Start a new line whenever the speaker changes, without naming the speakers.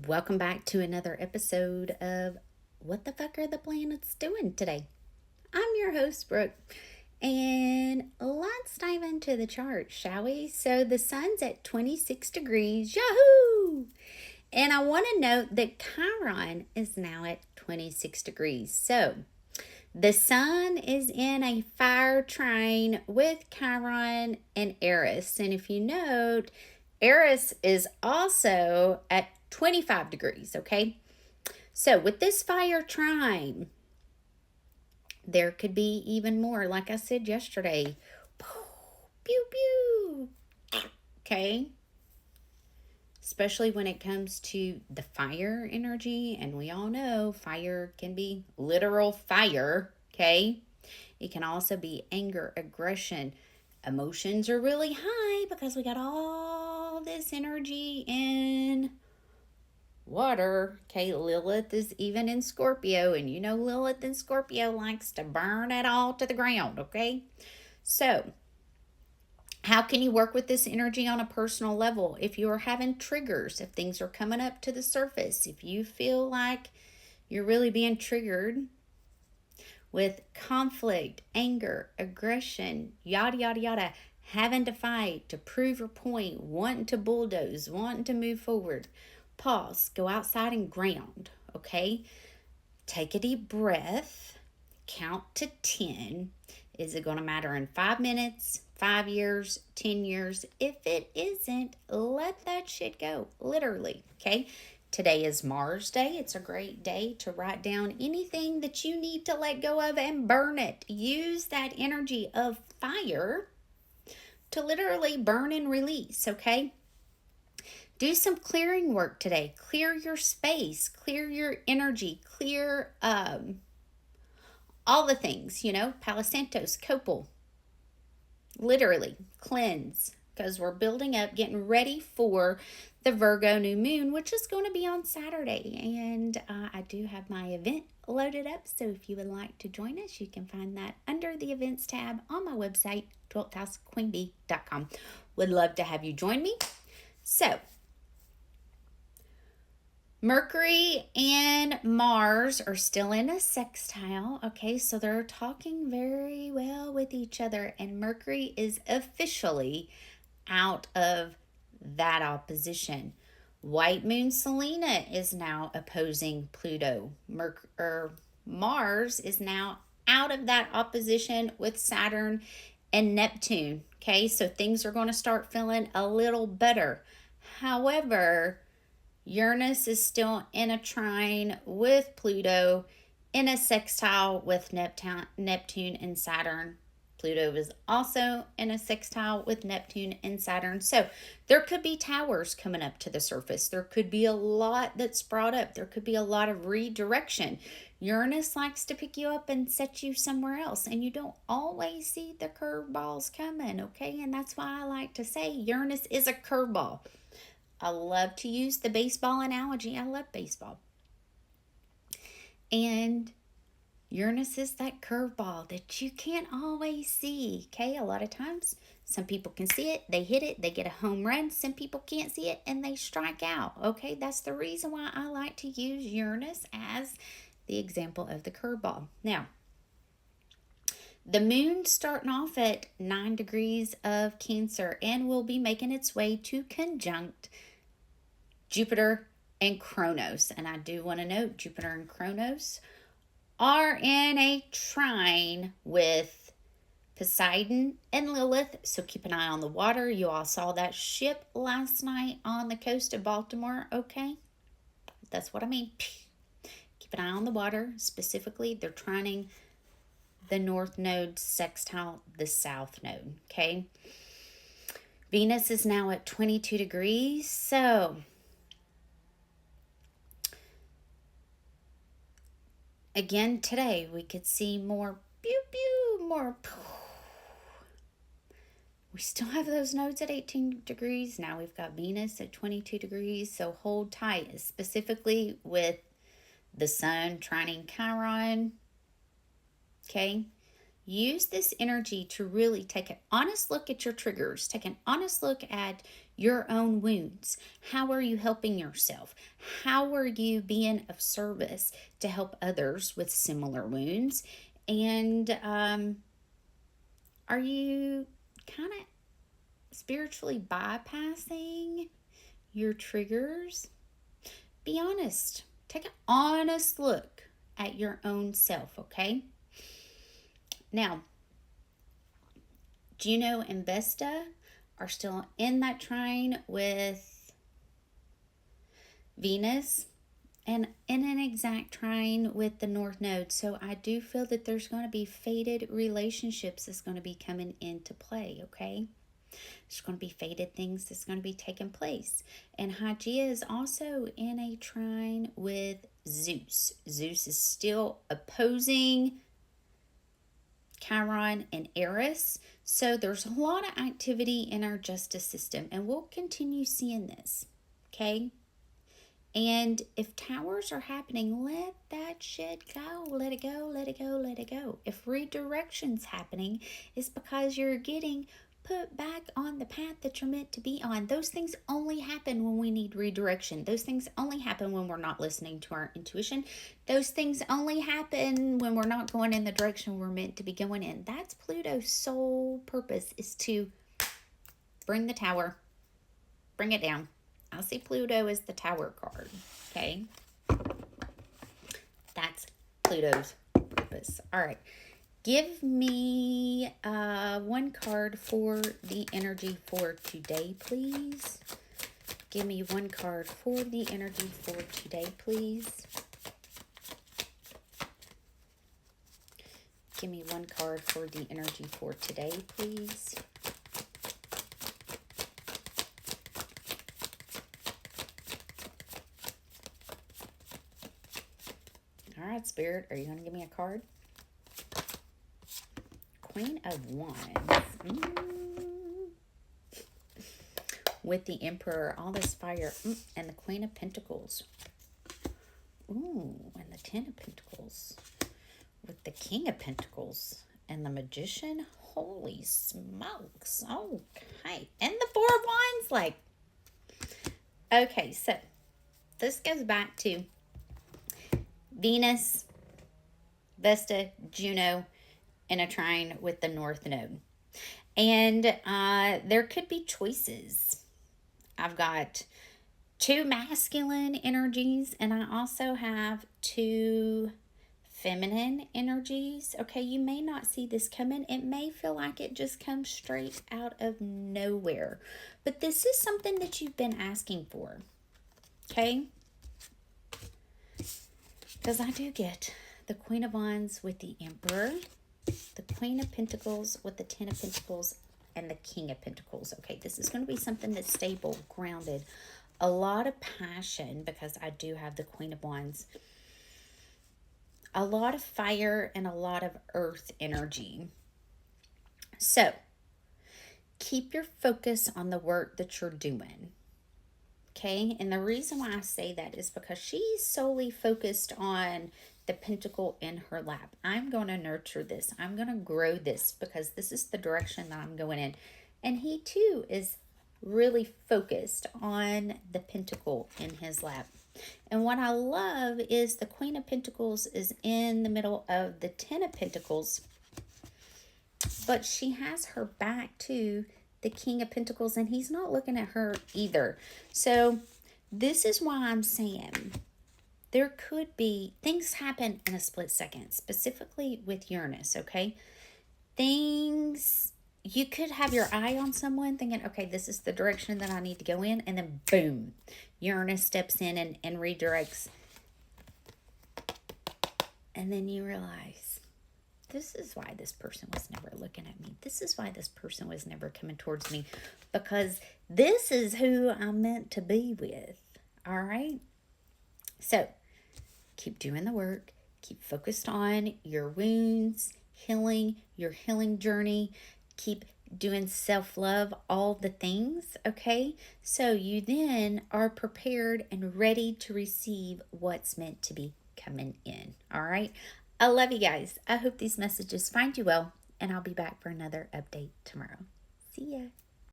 Welcome back to another episode of What the Fuck Are the Planets Doing Today? I'm your host, Brooke, and let's dive into the chart, shall we? So the sun's at 26 degrees, yahoo! And I want to note that Chiron is now at 26 degrees. So the sun is in a fire trine with Chiron and Eris. And if you note, Eris is also at 25 degrees, okay? So with this fire trine, there could be even more. Like I said yesterday, pew, pew, okay? Especially when it comes to the fire energy. And we all know fire can be literal fire, okay? It can also be anger, aggression. Emotions are really high because we got all this energy in water. Okay, Lilith is even in Scorpio, and you know Lilith in Scorpio likes to burn it all to the ground, okay? So, how can you work with this energy on a personal level? If you are having triggers, if things are coming up to the surface, if you feel like you're really being triggered with conflict, anger, aggression, yada, yada, yada, having to fight to prove your point, wanting to bulldoze, wanting to move forward, pause, go outside and ground, okay? Take a deep breath, count to 10. Is it going to matter in 5 minutes, 5 years, 10 years? If it isn't, let that shit go, literally, okay? Today is Mars Day. It's a great day to write down anything that you need to let go of and burn it. Use that energy of fire to literally burn and release, okay? Do some clearing work today. Clear your space, clear your energy, clear all the things, Palo Santos, Copal. Literally, cleanse. Because we're building up, getting ready for the Virgo new moon, which is going to be on Saturday. And I do have my event loaded up. So if you would like to join us, you can find that under the events tab on my website, 12thhousequeenbee.com. Would love to have you join me. So, Mercury and Mars are still in a sextile, okay? So they're talking very well with each other, and Mercury is officially out of that opposition. White Moon Selena is now opposing Pluto. Mars is now out of that opposition with Saturn and Neptune, okay? So things are going to start feeling a little better. However, Uranus is still in a trine with Pluto, in a sextile with Neptune and Saturn. Pluto is also in a sextile with Neptune and Saturn. So there could be towers coming up to the surface. There could be a lot that's brought up. There could be a lot of redirection. Uranus likes to pick you up and set you somewhere else, and you don't always see the curveballs coming, okay? And that's why I like to say Uranus is a curveball. I love to use the baseball analogy. I love baseball. And Uranus is that curveball that you can't always see, okay? A lot of times, some people can see it, they hit it, they get a home run. Some people can't see it and they strike out, okay? That's the reason why I like to use Uranus as the example of the curveball. Now, the moon starting off at 9 degrees of Cancer and will be making its way to conjunct Jupiter and Kronos. And I do want to note Jupiter and Kronos are in a trine with Poseidon and Lilith. So keep an eye on the water. You all saw that ship last night on the coast of Baltimore, okay? That's what I mean. Keep an eye on the water. Specifically, they're trining the north node sextile the south node, okay? Venus is now at 22 degrees. So again, today we could see more pew pew, more pew. We still have those nodes at 18 degrees. Now we've got Venus at 22 degrees. So hold tight, specifically with the sun trining Chiron. Okay. Use this energy to really take an honest look at your triggers. Take an honest look at your own wounds? How are you helping yourself? How are you being of service to help others with similar wounds? And are you kind of spiritually bypassing your triggers? Be honest. Take an honest look at your own self, okay? Now, Juno and Vesta are still in that trine with Venus and in an exact trine with the North Node. So I do feel that there's going to be fated relationships that's going to be coming into play, okay? There's going to be fated things that's going to be taking place. And Hygeia is also in a trine with Zeus. Zeus is still opposing Chiron and Eris. So there's a lot of activity in our justice system, and we'll continue seeing this, okay? And if towers are happening, let that shit go. Let it go, let it go, let it go. If redirection's happening, it's because you're getting put back on the path that you're meant to be on. Those things only happen when we need redirection. Those things only happen when we're not listening to our intuition. Those things only happen when we're not going in the direction we're meant to be going in. That's Pluto's sole purpose, is to bring the tower, bring it down. I see Pluto as the tower card, okay? That's Pluto's purpose. All right. Give me one card for the energy for today, please. Give me one card for the energy for today, please. Give me one card for the energy for today, please. All right, Spirit, are you going to give me a card? Queen of Wands. With the Emperor, all this fire, and the Queen of Pentacles. Ooh, and the Ten of Pentacles. With the King of Pentacles and the Magician. Holy smokes. Okay. And the Four of Wands. Like, okay, so this goes back to Venus, Vesta, Juno, in a trine with the North Node. And there could be choices. I've got 2 masculine energies, and I also have 2 feminine energies. Okay, you may not see this coming. It may feel like it just comes straight out of nowhere. But this is something that you've been asking for. Okay? Because I do get the Queen of Wands with the Emperor, the Queen of Pentacles with the Ten of Pentacles, and the King of Pentacles. Okay, this is going to be something that's stable, grounded. A lot of passion, because I do have the Queen of Wands. A lot of fire and a lot of earth energy. So, keep your focus on the work that you're doing. Okay, and the reason why I say that is because she's solely focused on the pentacle in her lap. I'm going to nurture this. I'm going to grow this because this is the direction that I'm going in. And he too is really focused on the pentacle in his lap. And what I love is the Queen of Pentacles is in the middle of the Ten of Pentacles, but she has her back to the King of Pentacles, and he's not looking at her either. So this is why I'm saying there could be things happen in a split second, specifically with Uranus, okay? Things, you could have your eye on someone thinking, okay, this is the direction that I need to go in, and then boom, Uranus steps in and redirects. And then you realize, this is why this person was never looking at me. This is why this person was never coming towards me, because this is who I'm meant to be with. All right? So, keep doing the work. Keep focused on your wounds, healing, your healing journey. Keep doing self-love, all the things, okay? So you then are prepared and ready to receive what's meant to be coming in. All right? I love you guys. I hope these messages find you well, and I'll be back for another update tomorrow. See ya.